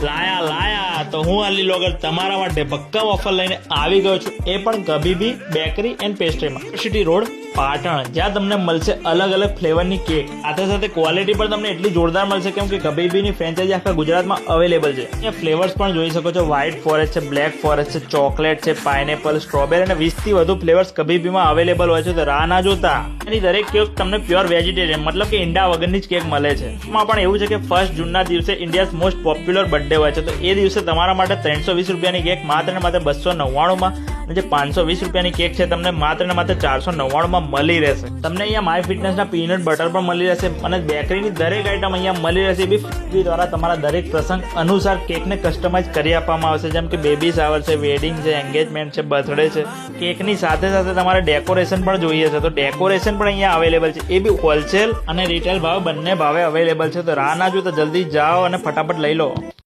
લાયા તો હું અલી લોગર તમારા માટે ભક્કમ ઓફર લઈને આવી ગયો છું, એ પણ કબીબી બેકરી એન્ડ પેસ્ટ્રીમાં, સિટી રોડ પાટણ, જ્યાં તમને મળશે અલગ અલગ ફ્લેવરની કેક. સાથે સાથે ક્વોલિટી પણ તમને એટલી જોરદાર મળશે કેમ કે કબીબીની ફ્રેન્ચાઇઝી આખા ગુજરાતમાં અવેલેબલ છે. અહીંયા ફ્લેવર્સ પણ જોઈ શકો છો, વ્હાઇટ ફોરેસ્ટ છે, બ્લેક ફોરેસ્ટ છે, ચોકલેટ છે, પાઇનેપલ, સ્ટ્રોબેરી અને 20 થી વધુ ફ્લેવર્સ કબીબીમાં અવેલેબલ હોય છે. તો રાહ ના જોતા એની દરેક કેક તમને પ્યોર વેજીટેરિયન મતલબ કે ઈંડા વગરની જ કેક મળે છે. એમાં પણ એવું છે કે 1 જૂનના દિવસે ઇન્ડિયાઝ મોસ્ટ પોપ્યુલર બર્થડે હોય છે, તો એ દિવસે તમારા માટે 320 રૂપિયાની કેક માત્ર ને માત્ર 299 અને જે 520 રૂપિયાની કેક છે તમને માત્ર ને માત્ર 499 મળી રહેશે. તમને અહીંયા માય ફિટનેસના પીનટ બટર પણ મળી રહેશે અને બેકરીની દરેક આઈટમ અહીંયા મળી રહેશે. એ બી દ્વારા તમારા દરેક પ્રસંગ અનુસાર કેકને કસ્ટમાઇઝ કરી આપવામાં આવશે, જેમ કે બેબી શાવર છે, વેડિંગ છે, એન્ગેજમેન્ટ છે, બર્થડે છે. કેકની સાથે સાથે તમારે ડેકોરેશન પણ જોઈએ છે, તો ડેકોરેશન પણ અહીંયા અવેલેબલ છે. એ બી હોલસેલ અને રિટેલ ભાવ બંને ભાવે અવેલેબલ છે. તો રાહ ના જો તો જલ્દી જાઓ અને ફટાફટ લઈ લો.